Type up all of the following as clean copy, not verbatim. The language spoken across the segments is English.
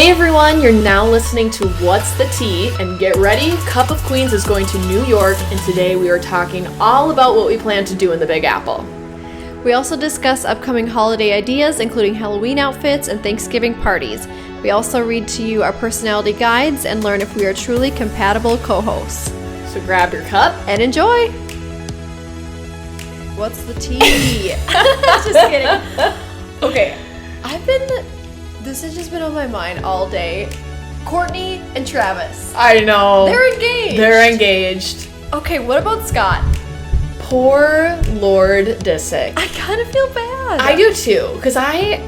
Hey everyone, you're now listening to What's the Tea, and get ready, Cup of Queens is going to New York, and today we are talking all about what we plan to do in the Big Apple. We also discuss upcoming holiday ideas, including Halloween outfits and Thanksgiving parties. We also read to you our personality guides and learn if we are truly compatible co-hosts. So grab your cup and enjoy! What's the tea? Just kidding. Okay, this has just been on my mind all day. Courtney and Travis. I know. They're engaged. Okay, what about Scott? Poor Lord Disick. I kind of feel bad. I do too, because I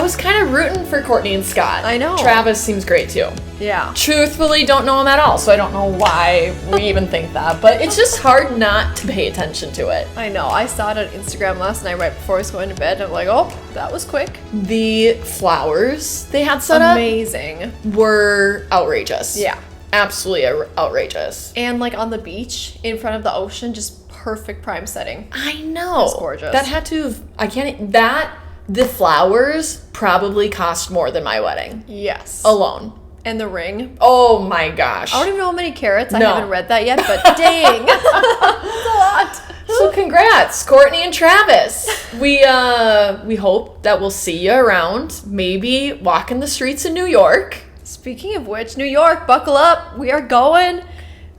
was kind of rooting for Courtney and Scott. I know. Travis seems great too. Yeah. Truthfully, don't know him at all, so I don't know why we even think that, but it's just hard not to pay attention to it. I know. I saw it on Instagram last night right before I was going to bed, and I'm like, oh, that was quick. The flowers they had set up amazing were outrageous. Yeah. Absolutely outrageous. And like on the beach in front of the ocean, just perfect prime setting. I know. It's gorgeous. That had to have, the flowers probably cost more than my wedding. Yes. Alone. And the ring. Oh my gosh. I don't even know how many carats. I haven't read that yet, but dang. That's a lot. So congrats, Courtney and Travis. We hope that we'll see you around, maybe walking the streets of New York. Speaking of which, New York, buckle up. We are going.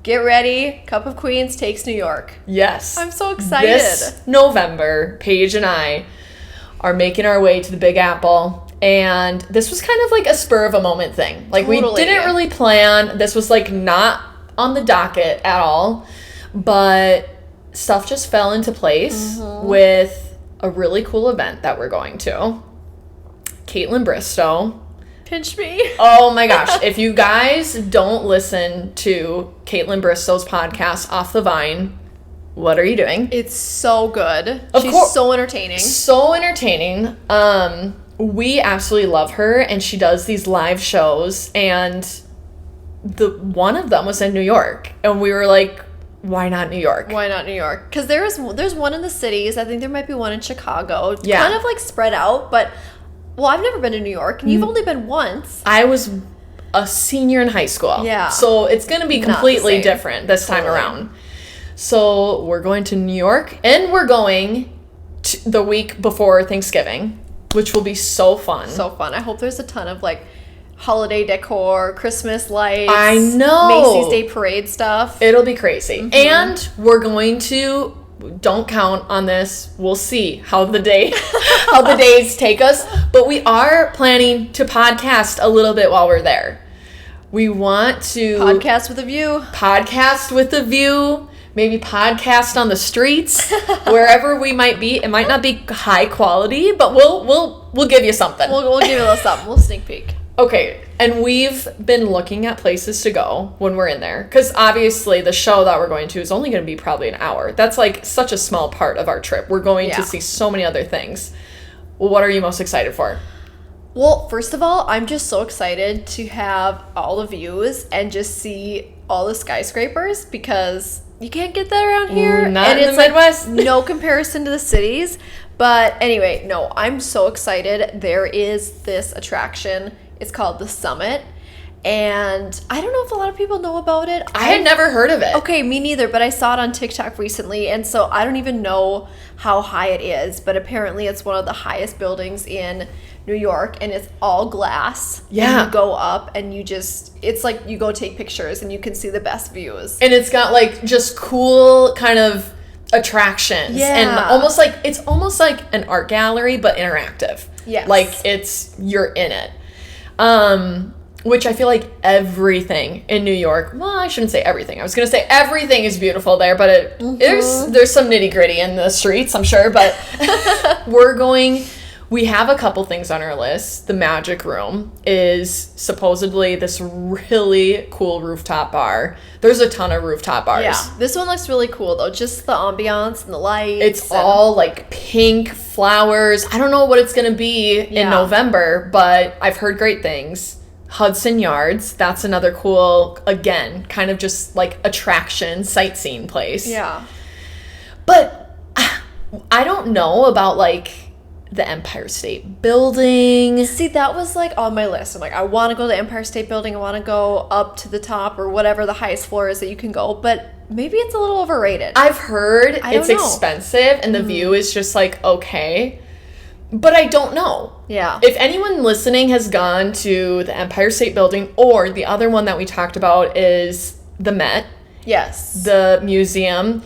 Get ready. Cup of Queens takes New York. Yes. I'm so excited. This November, Paige and I are making our way to the Big Apple. And this was kind of like a spur of a moment thing. Like we didn't really plan. This was like not on the docket at all. But stuff just fell into place with a really cool event that we're going to. Caitlin Bristow. Pinch me. Oh my gosh. If you guys don't listen to Caitlin Bristow's podcast, Off the Vine, what are you doing? It's so good. She's so entertaining. So entertaining. We absolutely love her, and she does these live shows, and one of them was in New York, and we were like, why not New York? Why not New York? Because there's one in the cities. I think there might be one in Chicago. Yeah. Kind of like spread out, but I've never been to New York, and you've only been once. I was a senior in high school. Yeah. So it's going to be completely different this time around. So we're going to New York, and we're going the week before Thanksgiving, which will be so fun. So fun. I hope there's a ton of like holiday decor, Christmas lights. I know. Macy's Day Parade stuff. It'll be crazy. And we're going to, don't count on this. We'll see how the days take us. But we are planning to podcast a little bit while we're there. We want to podcast with a view. Podcast with a view. Maybe podcast on the streets, wherever we might be. It might not be high quality, but we'll give you something. We'll give you a little something. We'll sneak peek. Okay, and we've been looking at places to go when we're in there, because obviously the show that we're going to is only going to be probably an hour. That's like such a small part of our trip. We're going to see so many other things. What are you most excited for? Well, first of all, I'm just so excited to have all the views and just see all the skyscrapers, because you can't get that around here. Not in the Midwest. Like no comparison to the cities. But anyway, no, I'm so excited. There is this attraction. It's called The Summit. And I don't know if a lot of people know about it. I had never heard of it. Okay, me neither, but I saw it on TikTok recently, and so I don't even know how high it is, but apparently it's one of the highest buildings in New York, and it's all glass. Yeah. And you go up, and it's like you go take pictures, and you can see the best views. And it's got like just cool kind of attractions. Yeah. And it's almost like an art gallery, but interactive. Yes. Like you're in it. Which I feel like everything in New York, well, I shouldn't say everything. I was going to say everything is beautiful there, but there's some nitty gritty in the streets, I'm sure. But we have a couple things on our list. The Magic Room is supposedly this really cool rooftop bar. There's a ton of rooftop bars. Yeah, this one looks really cool, though. Just the ambiance and the lights. It's all like pink flowers. I don't know what it's going to be in November, but I've heard great things. Hudson Yards, that's another cool, again, kind of just like attraction, sightseeing place. Yeah. But I don't know about like the Empire State Building. See, that was like on my list. I'm like, I want to go to the Empire State Building. I want to go up to the top or whatever the highest floor is that you can go. But maybe it's a little overrated. I've heard it's expensive and the view is just like, okay. But I don't know. Yeah. If anyone listening has gone to the Empire State Building, or the other one that we talked about is the Met. Yes. The museum.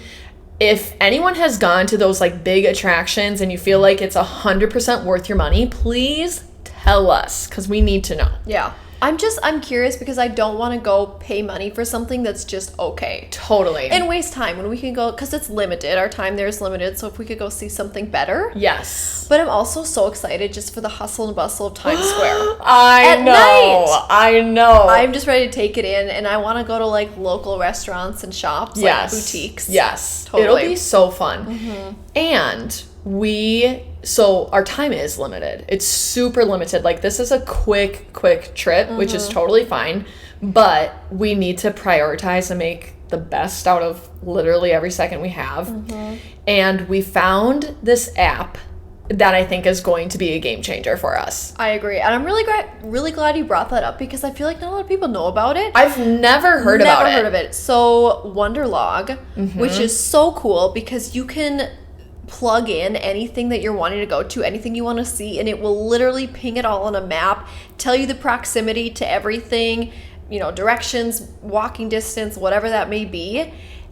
If anyone has gone to those like big attractions and you feel like it's 100% worth your money, please tell us, because we need to know. Yeah. I'm curious because I don't want to go pay money for something that's just okay. Totally. And waste time when we can go, because it's limited. Our time there is limited. So if we could go see something better. Yes. But I'm also so excited just for the hustle and bustle of Times Square. I know. I'm just ready to take it in, and I want to go to like local restaurants and shops, like boutiques. Yes. Totally. It'll be so fun. Mm-hmm. And so our time is limited. It's super limited. Like, this is a quick trip, which is totally fine. But we need to prioritize and make the best out of literally every second we have. Mm-hmm. And we found this app that I think is going to be a game changer for us. I agree. And I'm really glad you brought that up, because I feel like not a lot of people know about it. I've never heard of it. So Wonderlog, which is so cool because you can plug in anything that you're wanting to go to, anything you want to see, and it will literally ping it all on a map, tell you the proximity to everything, directions, walking distance, whatever that may be.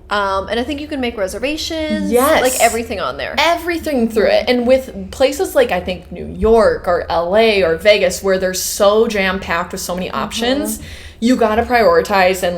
And I think you can make reservations. Yes. Like everything on there. Everything through it. And with places like, I think, New York or LA or Vegas, where they're so jam-packed with so many options, you got to prioritize and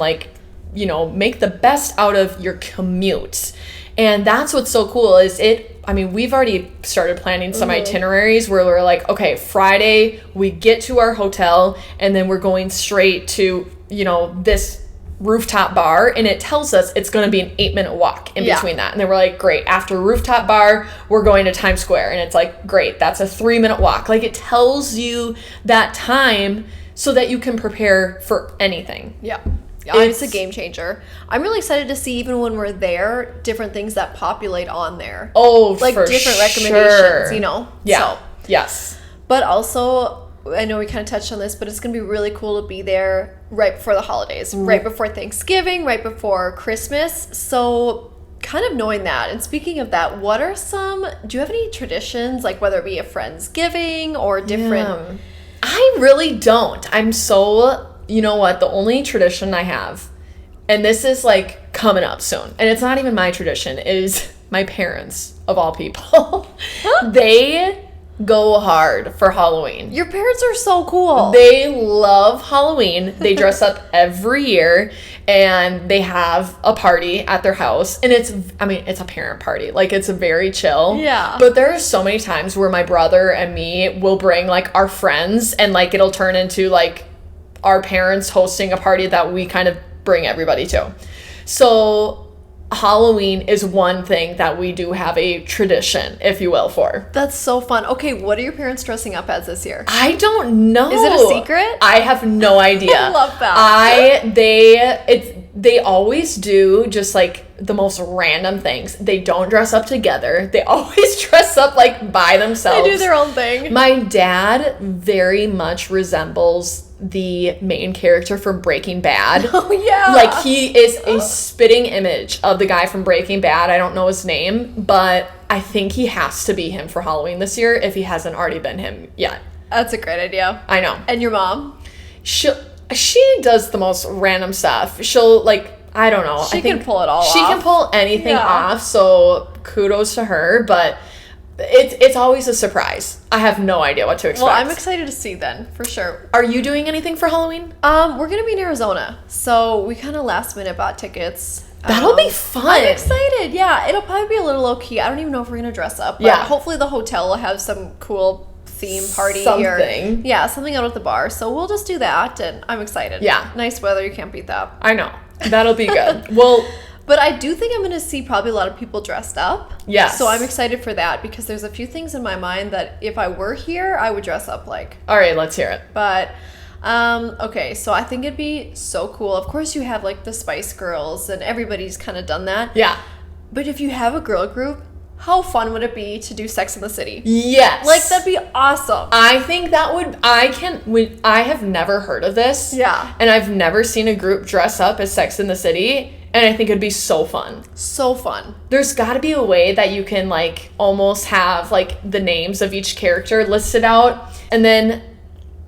make the best out of your commute. And that's what's so cool is we've already started planning some itineraries where we're like, okay, Friday, we get to our hotel and then we're going straight to, this rooftop bar, and it tells us it's going to be an 8-minute walk in between that. And then we're like, great, after rooftop bar, we're going to Times Square. And it's like, great, that's a 3-minute walk. Like, it tells you that time so that you can prepare for anything. Yeah. It's a game changer. I'm really excited to see, even when we're there, different things that populate on there. Oh, like for different sure. recommendations, Yeah. So. Yes. But also, I know we kind of touched on this, but it's going to be really cool to be there right before the holidays, right before Thanksgiving, right before Christmas. So kind of knowing that. And speaking of that, do you have any traditions, like whether it be a Friendsgiving or different? Yeah. I really don't. I'm so... You know what? The only tradition I have, and this is like coming up soon, and it's not even my tradition, is my parents, of all people. They go hard for Halloween. Your parents are so cool. They love Halloween. They dress up every year, and they have a party at their house, and it's a parent party. Like, it's very chill. Yeah. But there are so many times where my brother and me will bring like our friends, and like it'll turn into like our parents hosting a party that we kind of bring everybody to. So Halloween is one thing that we do have a tradition, if you will, for. That's so fun. Okay, what are your parents dressing up as this year? I don't know. Is it a secret? I have no idea. I love that. They always do just like the most random things. They don't dress up together. They always dress up like by themselves. They do their own thing. My dad very much resembles the main character from Breaking Bad. Oh, yeah. Like, he is a spitting image of the guy from Breaking Bad. I don't know his name, but I think he has to be him for Halloween this year if he hasn't already been him yet. That's a great idea. I know. And your mom? She does the most random stuff. She'll, like, I don't know. She can pull it all off. She can pull anything off, so kudos to her, but it's always a surprise. I have no idea what to expect. Well, I'm excited to see then, for sure. Are you doing anything for Halloween? We're going to be in Arizona, so we kind of last minute bought tickets. That'll be fun. I'm excited. Yeah, it'll probably be a little low key. I don't even know if we're going to dress up, but hopefully the hotel will have some cool theme party something. Or something out at the bar. So we'll just do that, and I'm excited. Yeah. Nice weather, you can't beat that. I know. That'll be good. Well, but I do think I'm going to see probably a lot of people dressed up. Yes. So I'm excited for that, because there's a few things in my mind that if I were here, I would dress up like. All right, let's hear it. But okay, so I think it'd be so cool. Of course, you have like the Spice Girls, and everybody's kind of done that. Yeah. But if you have a girl group, how fun would it be to do Sex in the City? Yes. Like, that'd be awesome. I think that would, I have never heard of this. Yeah. And I've never seen a group dress up as Sex in the City. And I think it'd be so fun. So fun. There's got to be a way that you can, like, almost have, like, the names of each character listed out. And then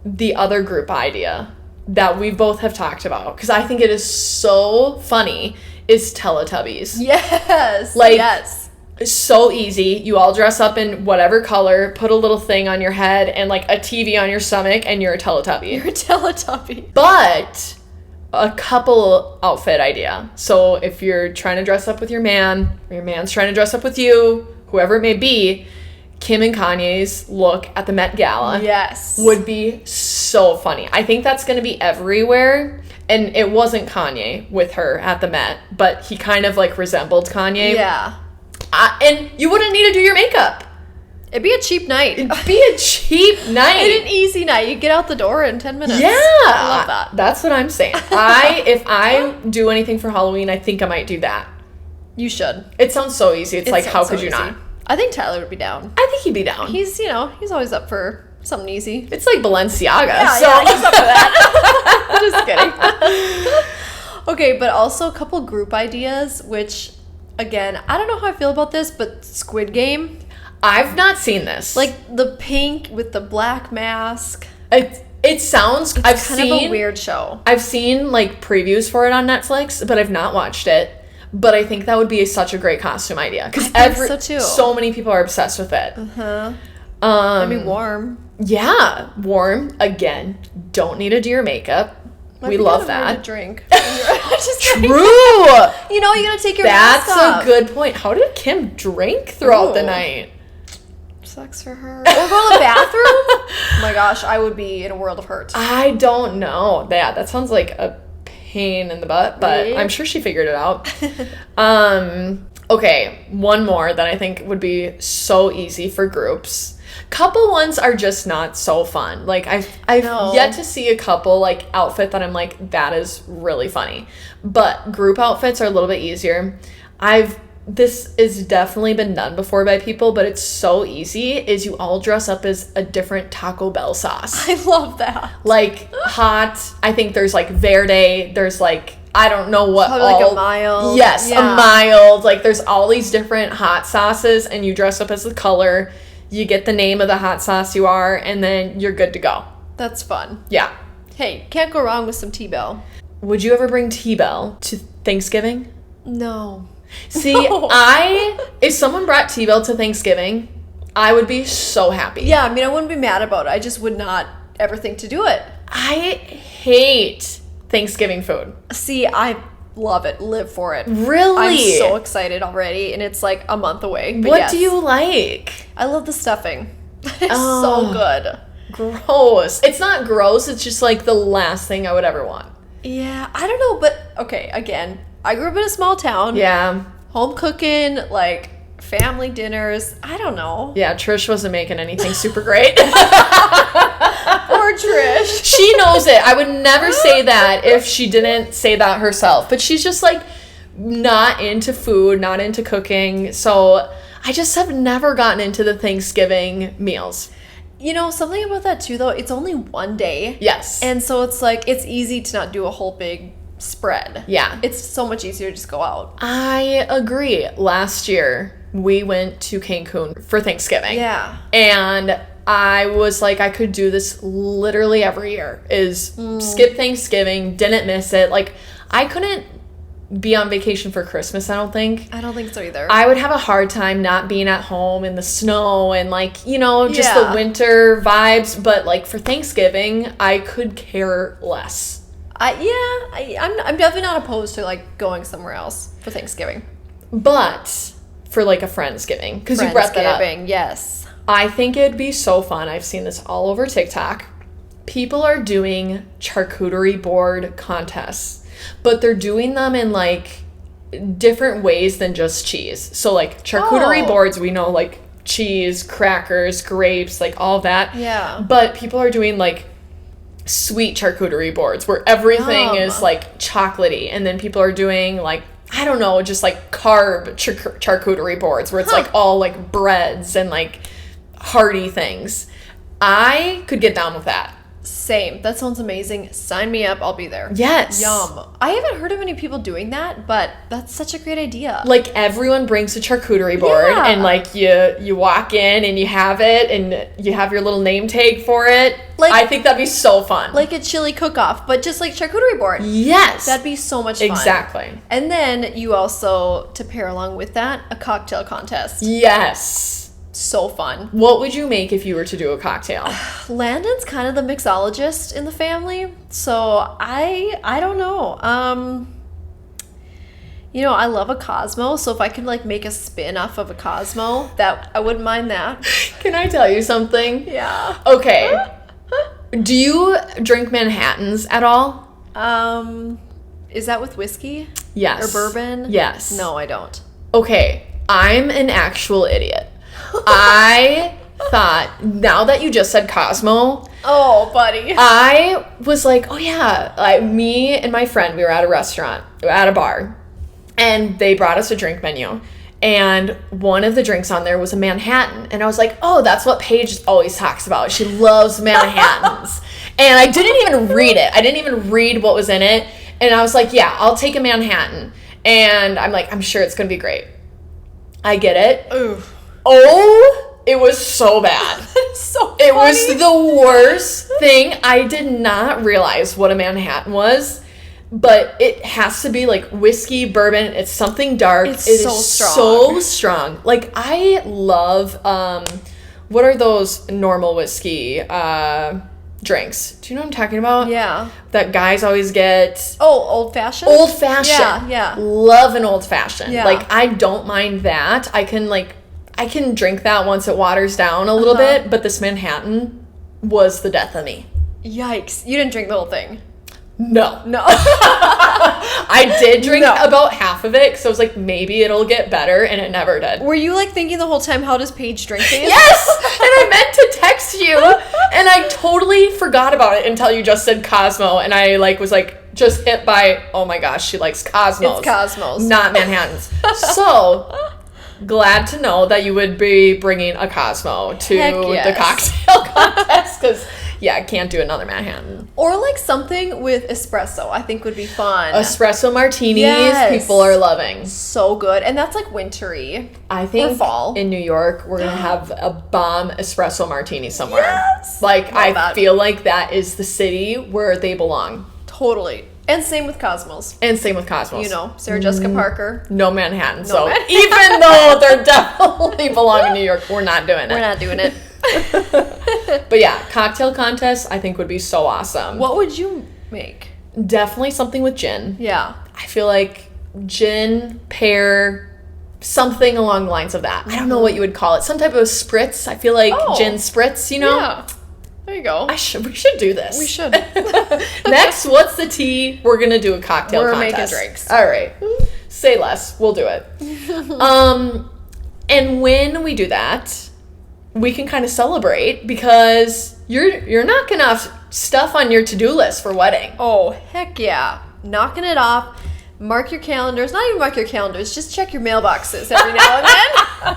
the other group idea that we both have talked about, because I think it is so funny, is Teletubbies. Yes. Like, yes. It's so easy. You all dress up in whatever color, put a little thing on your head and like a TV on your stomach, and you're a Teletubby. You're a Teletubby. But a couple outfit idea. So if you're trying to dress up with your man, or your man's trying to dress up with you, whoever it may be, Kim and Kanye's look at the Met Gala would be so funny. I think that's going to be everywhere. And it wasn't Kanye with her at the Met, but he kind of like resembled Kanye. Yeah. And you wouldn't need to do your makeup. It'd be a cheap night. It'd be a cheap night. And an easy night. You get out the door in 10 minutes. Yeah. I love that. That's what I'm saying. If I do anything for Halloween, I think I might do that. You should. It sounds so easy. It's like, how could you easy. not? I think Tyler would be down. I think he'd be down. He's always up for something easy. It's like Balenciaga. Yeah, so. yeah, he's up for that. Just kidding. Okay, but also a couple group ideas, which, again, I don't know how I feel about this, but Squid Game. I've not seen this. Like the pink with the black mask. It sounds. It's kind of a weird show. I've seen like previews for it on Netflix, but I've not watched it. But I think that would be such a great costume idea because so too. So many people are obsessed with it. It'd be warm. Yeah, warm. Again, don't need to do your makeup. We love that. To drink. Just True. You know, you gotta take your mask off. That's a good point. How did Kim drink throughout the night? Sucks for her. Or go to the bathroom? Oh my gosh, I would be in a world of hurt. I don't know. Yeah, that sounds like a pain in the butt, but I'm sure she figured it out. Okay, one more that I think would be so easy for groups. Couple ones are just not so fun. Like I've yet to see a couple like outfit that I'm like, that is really funny. But group outfits are a little bit easier. This has definitely been done before by people, but it's so easy, is you all dress up as a different Taco Bell sauce. I love that. Like hot, I think there's like verde, there's like, I don't know what. Probably like a mild. Yes, a mild. Like there's all these different hot sauces, and you dress up as the color, you get the name of the hot sauce you are, and then you're good to go. That's fun. Yeah. Hey, can't go wrong with some T-Bell. Would you ever bring T-Bell to Thanksgiving? No. See, if someone brought T-Bell to Thanksgiving, I would be so happy. Yeah, I mean, I wouldn't be mad about it. I just would not ever think to do it. I hate Thanksgiving food. See, I love it. Live for it. Really? I'm so excited already, and it's like a month away. But what do you like? I love the stuffing. It's so good. Gross. It's not gross. It's just like the last thing I would ever want. Yeah, I don't know, but okay, again, I grew up in a small town. Yeah. Home cooking, like family dinners. I don't know. Yeah, Trish wasn't making anything super great. Poor Trish. She knows it. I would never say that if she didn't say that herself. But she's just like not into food, not into cooking. So I just have never gotten into the Thanksgiving meals. You know, something about that too, though, it's only one day. Yes. And so it's like, it's easy to not do a whole big spread. Yeah. It's so much easier to just go out. I agree. Last year, we went to Cancun for Thanksgiving. Yeah. And I was like, I could do this literally every year, is skip Thanksgiving, didn't miss it. Like, I couldn't be on vacation for Christmas, I don't think. I don't think so either. I would have a hard time not being at home in the snow and like, you know, just the winter vibes. But like for Thanksgiving, I could care less. I'm definitely not opposed to like going somewhere else for Thanksgiving. But for like a Friendsgiving, because you brought that up. Yes. I think it'd be so fun. I've seen this all over TikTok. People are doing charcuterie board contests. But they're doing them in, like, different ways than just cheese. So, like, charcuterie boards, we know, like, cheese, crackers, grapes, like, all that. Yeah. But people are doing, like, sweet charcuterie boards where everything is, like, chocolatey. And then people are doing, like, I don't know, just like carb charcuterie boards where it's like all like breads and like hearty things. I could get down with that. Same. That sounds amazing. Sign me up. I'll be there. Yes. Yum. I haven't heard of any people doing that, but that's such a great idea. Like everyone brings a charcuterie board and like you walk in and you have it and you have your little name tag for it. Like, I think that'd be so fun. Like a chili cook-off, but just like charcuterie board. Yes. That'd be so much fun. Exactly. And then you also, to pair along with that, a cocktail contest. Yes. So fun. What would you make if you were to do a cocktail? Landon's kind of the mixologist in the family, so I don't know. You know, I love a Cosmo, so if I could like make a spin off of a Cosmo, that I wouldn't mind that. Can I tell you something? Yeah. Okay. Do you drink Manhattans at all? Is that with whiskey? Yes. Or bourbon? Yes. No, I don't. Okay, I'm an actual idiot. I thought, now that you just said Cosmo, oh, buddy, I was like, oh yeah, me and my friend, we were at a restaurant, at a bar, and they brought us a drink menu, and one of the drinks on there was a Manhattan, and I was like, oh, that's what Paige always talks about. She loves Manhattans. And I didn't even read it. I didn't even read what was in it, and I was like, yeah, I'll take a Manhattan. And I'm like, I'm sure it's gonna be great. I get it. Ooh. Oh, it was so bad. So funny. It was the worst thing. I did not realize what a Manhattan was, but it has to be like whiskey, bourbon. It's something dark. It is so strong. Like, I love, what are those normal whiskey drinks? Do you know what I'm talking about? Yeah. That guys always get. Oh, old fashioned? Old fashioned. Yeah. Love an old fashioned. Yeah. Like, I don't mind that. I can drink that once it waters down a little bit, but this Manhattan was the death of me. Yikes. You didn't drink the whole thing? No. I did drink about half of it, because I was like, maybe it'll get better, and it never did. Were you like thinking the whole time, how does Paige drink these? Yes! And I meant to text you, and I totally forgot about it until you just said Cosmo, and I like was like just hit by, oh my gosh, she likes Cosmos. It's Cosmos. Not Manhattans. So, glad to know that you would be bringing a Cosmo to the cocktail contest, because I can't do another Manhattan. Or like something with espresso, I think would be fun. Espresso martinis, people are loving. So good. And that's like wintry. I think or fall. In New York, we're going to have a bomb espresso martini somewhere. Yes! Like, I feel like that is the city where they belong. Totally. And same with Cosmos. You know, Sarah Jessica Parker. No Manhattan. So even though they're definitely belong in New York, we're not doing it. We're not doing it. But yeah, cocktail contest I think would be so awesome. What would you make? Definitely something with gin. Yeah. I feel like gin, pear, something along the lines of that. I don't know what you would call it. Some type of spritz. I feel like gin spritz, you know? Yeah. There you go. We should do this. We should. Next, what's the tea? We're going to do a cocktail contest. We're making drinks. All right. Say less. We'll do it. And when we do that, we can kind of celebrate, because you're knocking off stuff on your to-do list for wedding. Oh, heck yeah. Knocking it off. Mark your calendars. Not even mark your calendars. Just check your mailboxes every now and then.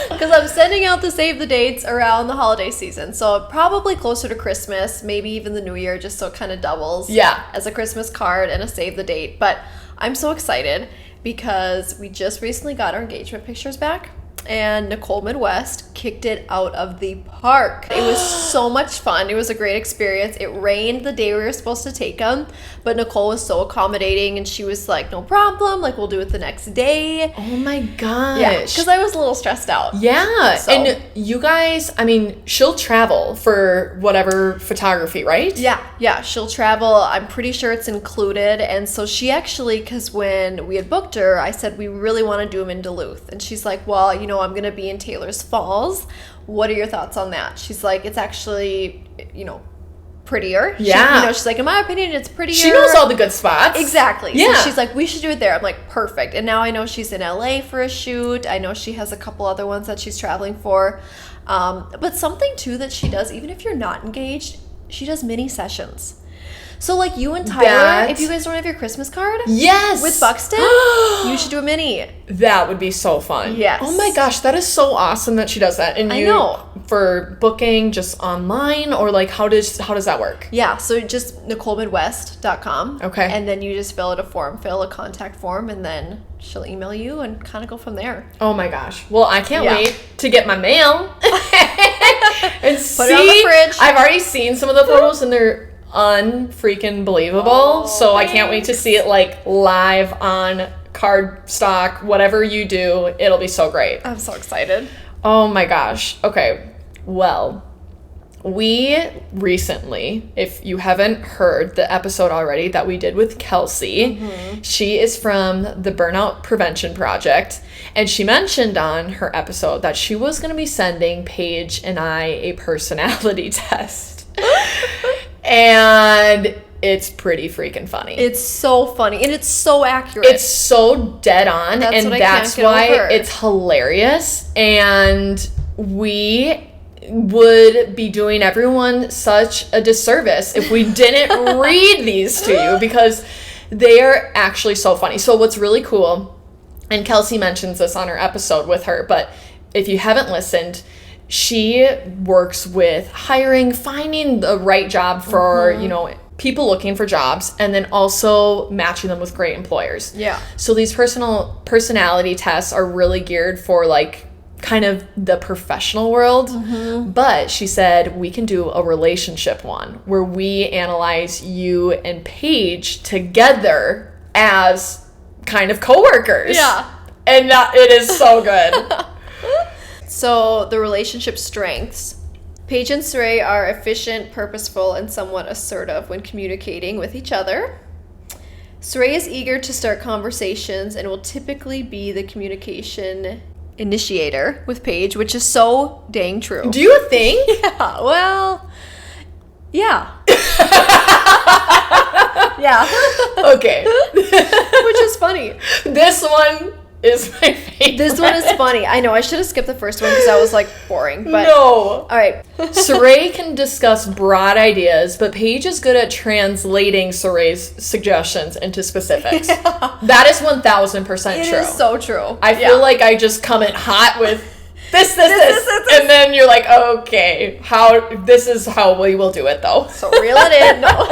Because I'm sending out the save the dates around the holiday season. So probably closer to Christmas, maybe even the New Year, just so it kind of doubles as a Christmas card and a save the date. But I'm so excited because we just recently got our engagement pictures back. And Nicole Midwest kicked it out of the park. It was so much fun. It was a great experience. It rained the day we were supposed to take them, but Nicole was so accommodating, and she was like, no problem, like, we'll do it the next day. Oh my gosh. Yeah, because I was a little stressed out. Yeah, so. And you guys, I mean, she'll travel for whatever photography, right? Yeah, she'll travel. I'm pretty sure it's included. And so she actually, because when we had booked her, I said, we really want to do them in Duluth. And she's like, well, you know, I'm going to be in Taylor's Falls. What are your thoughts on that? She's like, it's actually, you know, prettier. Yeah. She's like, in my opinion, it's prettier. She knows all the good spots. Exactly. Yeah. So she's like, we should do it there. I'm like, perfect. And now I know she's in LA for a shoot. I know she has a couple other ones that she's traveling for. But something, too, that she does, even if you're not engaged, she does mini sessions. So, like, you and Tyler, if you guys don't have your Christmas card, yes, with Buxton, you should do a mini. That would be so fun. Yes. Oh my gosh, that is so awesome that she does that. And I know. For booking just online, or like how does that work? Yeah, so just NicoleMidwest.com. Okay. And then you just fill a contact form, and then she'll email you and kind of go from there. Oh my gosh. Well, I can't wait to get my mail. And Put it on the fridge. I've already seen some of the photos and they're unfreaking believable. So thanks. I can't wait to see it like live on cardstock, whatever you do. It'll be so great. I'm so excited. Oh my gosh. Okay. Well, we recently, if you haven't heard the episode already that we did with Kelsey, she is from the Burnout Prevention Project, and she mentioned on her episode that she was going to be sending Paige and I a personality test. And it's pretty freaking funny. It's so funny, and it's so accurate. It's so dead on, that's why it's hilarious. And we would be doing everyone such a disservice if we didn't read these to you, because they are actually so funny. So what's really cool, and Kelsey mentions this on her episode with her, but if you haven't listened, she works with finding the right job for, people looking for jobs, and then also matching them with great employers. Yeah. So these personality tests are really geared for like kind of the professional world, but she said we can do a relationship one where we analyze you and Paige together as kind of coworkers. Yeah. And it is so good. So the relationship strengths. Paige and Saray are efficient, purposeful, and somewhat assertive when communicating with each other. Saray is eager to start conversations and will typically be the communication initiator with Paige, which is so dang true. Do you think? Yeah, well, yeah. Yeah. Okay. Which is funny. This one is my favorite. This one is funny. I know, I should have skipped the first one because I was like boring. But no. All right. Saray can discuss broad ideas, but Paige is good at translating Saray's suggestions into specifics. Yeah. That is 1,000% true. It is so true. I feel like I just come in hot with this, and then you're like, okay, this is how we will do it though. So reel it in. No.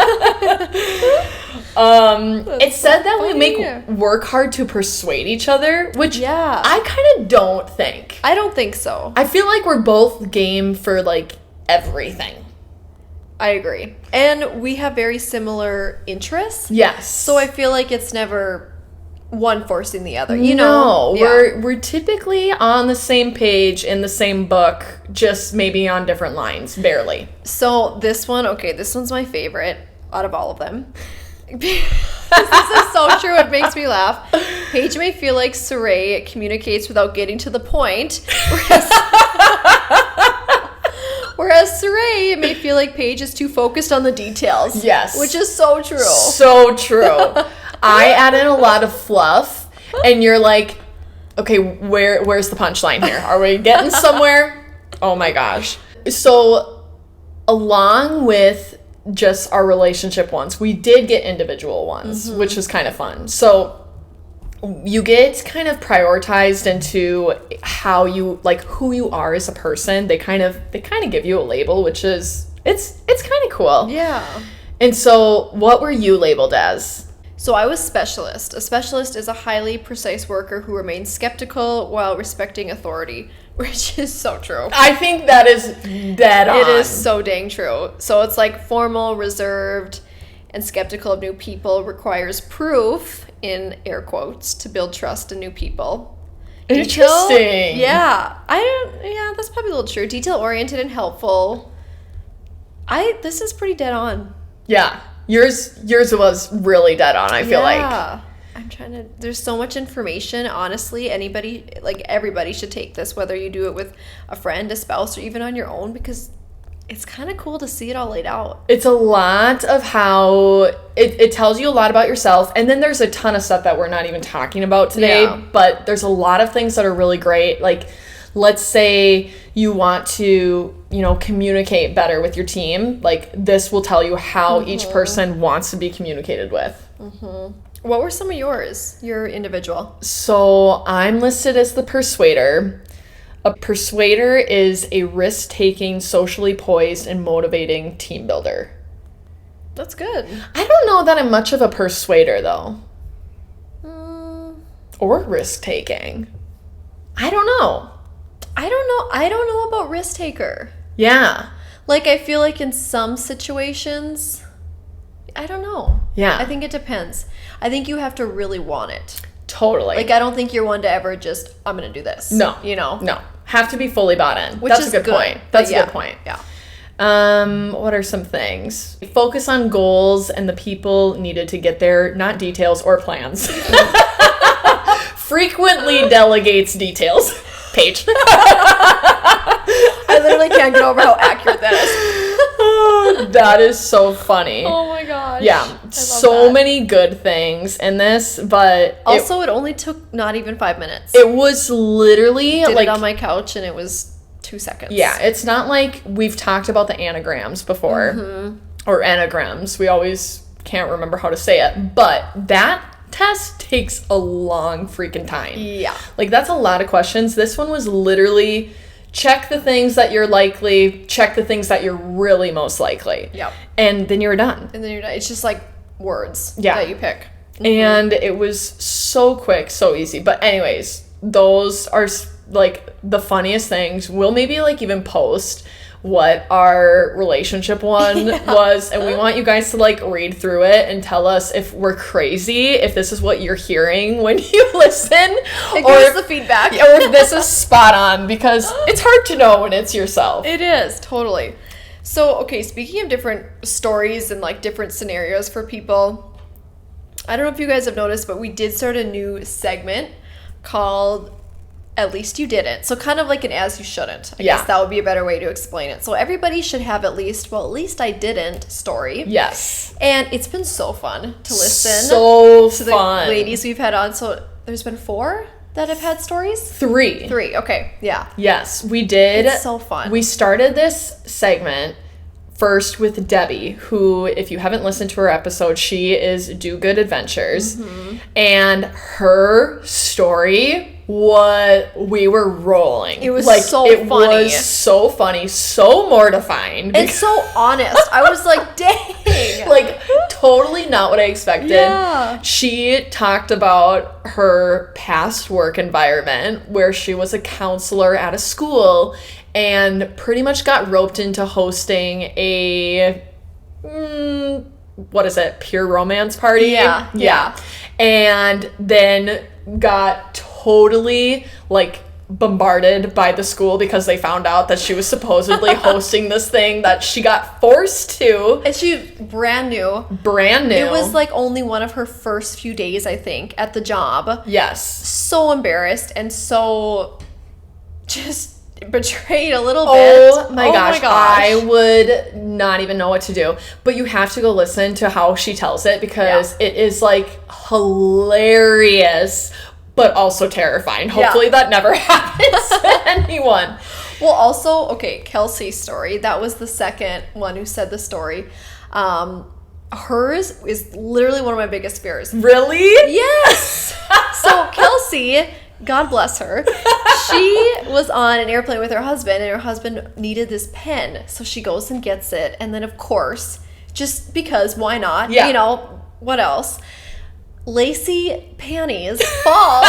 It said that we make work hard to persuade each other, which I kind of don't think. I don't think so. I feel like we're both game for like everything. I agree. And we have very similar interests. Yes. So I feel like it's never one forcing the other, No, we're typically on the same page in the same book, just maybe on different lines, barely. So this one's my favorite out of all of them. This is so true. It makes me laugh. Paige may feel like Saray communicates without getting to the point, whereas Saray may feel like Paige is too focused on the details. Yes. Which is so true. So true. I add in a lot of fluff, and you're like, okay, where's the punchline here? Are we getting somewhere? Oh my gosh. So along with just our relationship ones, we did get individual ones, which was kind of fun. So you get kind of prioritized into how you, like, who you are as a person. They kind of give you a label, which is it's kind of cool. Yeah. And so what were you labeled as? So I was specialist. A specialist is a highly precise worker who remains skeptical while respecting authority, which is so true. I think that is dead on. It is so dang true. So it's like formal, reserved, and skeptical of new people, requires proof, in air quotes, to build trust in new people. Interesting. Yeah, that's probably a little true. Detail-oriented and helpful. This is pretty dead on. Yeah. Yours was really dead on, I feel like. Yeah. There's so much information, honestly. Everybody should take this, whether you do it with a friend, a spouse, or even on your own, because it's kind of cool to see it all laid out. It's a lot of how it tells you a lot about yourself, and then there's a ton of stuff that we're not even talking about today, but there's a lot of things that are really great, like let's say you want to, communicate better with your team. Like, this will tell you how each person wants to be communicated with. What were some of yours, your individual? So I'm listed as the persuader. A persuader is a risk-taking, socially poised, and motivating team builder. That's good. I don't know that I'm much of a persuader, though. Or risk-taking. I don't know. I don't know about risk-taker. Yeah. Like, I feel like in some situations, I don't know. Yeah. I think it depends. I think you have to really want it. Totally. Like, I don't think you're one to ever just, I'm going to do this. No. No. Have to be fully bought in. That's a good point. That's a good point. Yeah. What are some things? Focus on goals and the people needed to get there, not details or plans. Frequently delegates details. Paige. I literally can't get over how accurate that is. That is so funny. Oh my gosh. Yeah. So many good things in this, but also it only took not even 5 minutes. It was literally Did it on my couch and it was 2 seconds. Yeah, it's not like we've talked about the anagrams before or anagrams. We always can't remember how to say it, but that test takes a long freaking time. Yeah. Like, that's a lot of questions. This one was literally check the things that you're likely, check the things that you're really most likely. Yep. And then you're done. It's just like words that you pick. And it was so quick, so easy. But anyways, those are like the funniest things. We'll maybe like even post what our relationship one was, and we want you guys to like read through it and tell us if we're crazy, if this is what you're hearing when you listen, or give us the feedback, or if this is spot on, because it's hard to know when it's yourself. It is, totally. So, okay, speaking of different stories and like different scenarios for people, I don't know if you guys have noticed, but we did start a new segment called At Least You Didn't. So kind of like an As You Shouldn't. I guess that would be a better way to explain it. So everybody should have at least I didn't story. Yes. And it's been so fun to listen to the ladies we've had on. So there's been 4 that have had stories? 3. 3, okay. Yeah. Yes, we did. It's so fun. We started this segment first with Debbie, who, if you haven't listened to her episode, she is Do Good Adventures. And her story, we were rolling. It was so funny. It was so funny, so mortifying. And so honest. I was like, dang. Like, totally not what I expected. Yeah. She talked about her past work environment where she was a counselor at a school and pretty much got roped into hosting a, peer romance party? Yeah. And then got totally, like, bombarded by the school because they found out that she was supposedly hosting this thing that she got forced to. And she brand new. It was like only one of her first few days, I think, at the job. Yes. So embarrassed and so just betrayed a little bit. Oh my gosh. I would not even know what to do. But you have to go listen to how she tells it because it is like hilarious, but also terrifying. Hopefully that never happens to anyone. Well, also, okay, Kelsey's story. That was the second one who said the story. Hers is literally one of my biggest fears. Really? Yes. So Kelsey, God bless her, she was on an airplane with her husband, and her husband needed this pen. So she goes and gets it. And then, of course, just because, why not? Yeah. You know, what else? Lacy panties fall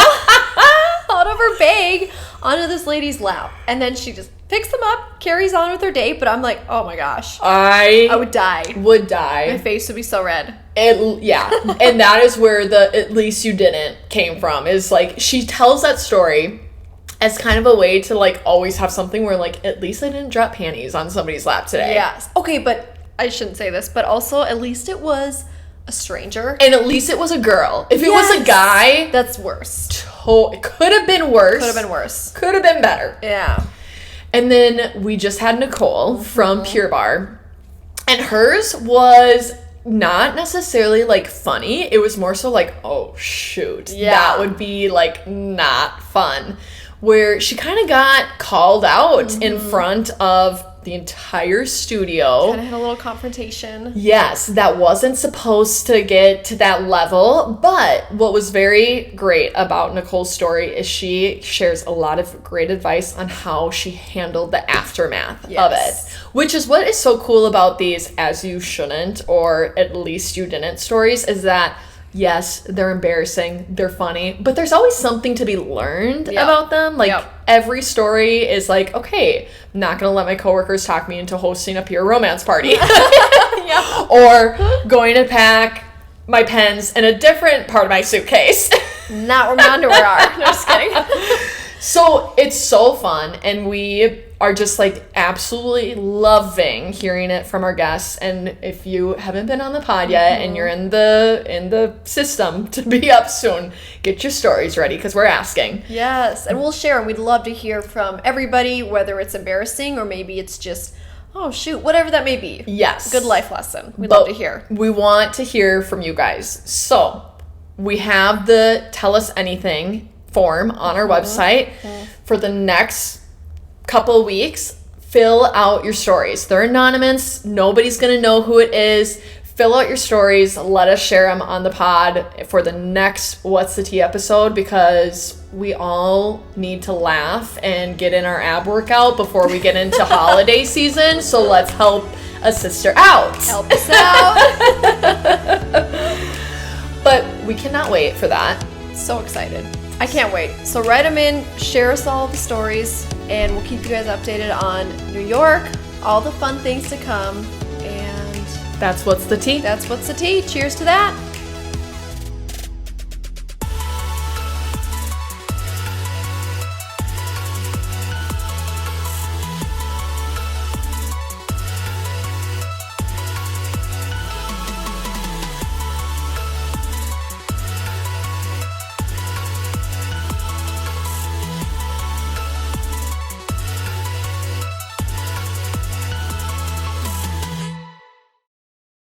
out of her bag onto this lady's lap. And then she just picks them up, carries on with her day. But I'm like, oh my gosh. I would die. My face would be so red. And that is where the At Least You Didn't came from. Is like, she tells that story as kind of a way to like always have something where like, at least I didn't drop panties on somebody's lap today. Yes. Okay, but I shouldn't say this, but also at least it was a stranger. And at least it was a girl. If it was a guy, that's worse. It could have been worse. Could have been better. Yeah. And then we just had Nicole from Pure Bar. And hers was not necessarily like funny. It was more so like, oh shoot. Yeah. That would be like not fun. where she kind of got called out in front of the entire studio. Kind of had a little confrontation. Yes, that wasn't supposed to get to that level. But what was very great about Nicole's story is she shares a lot of great advice on how she handled the aftermath of it. Which is what is so cool about these as you shouldn't, or at least you didn't stories, is that yes, they're embarrassing, they're funny, but there's always something to be learned about them. Like, every story is like, okay, I'm not going to let my coworkers talk me into hosting a peer romance party. Or going to pack my pens in a different part of my suitcase. Not where my underwear are. No, just kidding. So it's so fun, and we are just like absolutely loving hearing it from our guests. And if you haven't been on the pod yet and you're in the system to be up soon, get your stories ready because we're asking. Yes, and we'll share, and we'd love to hear from everybody, whether it's embarrassing or maybe it's just, oh shoot, whatever that may be. Yes. Good life lesson. We'd love to hear. We want to hear from you guys. So we have the Tell Us Anything form on our website for the next couple weeks. Fill out your stories. They're anonymous. Nobody's going to know who it is. Fill out your stories. Let us share them on the pod for the next What's the Tea episode, because we all need to laugh and get in our ab workout before we get into holiday season. So let's help a sister out. Help us out. But we cannot wait for that. So excited. I can't wait. So write them in, share us all the stories, and we'll keep you guys updated on New York, all the fun things to come, and that's What's the Tea. That's What's the Tea. Cheers to that.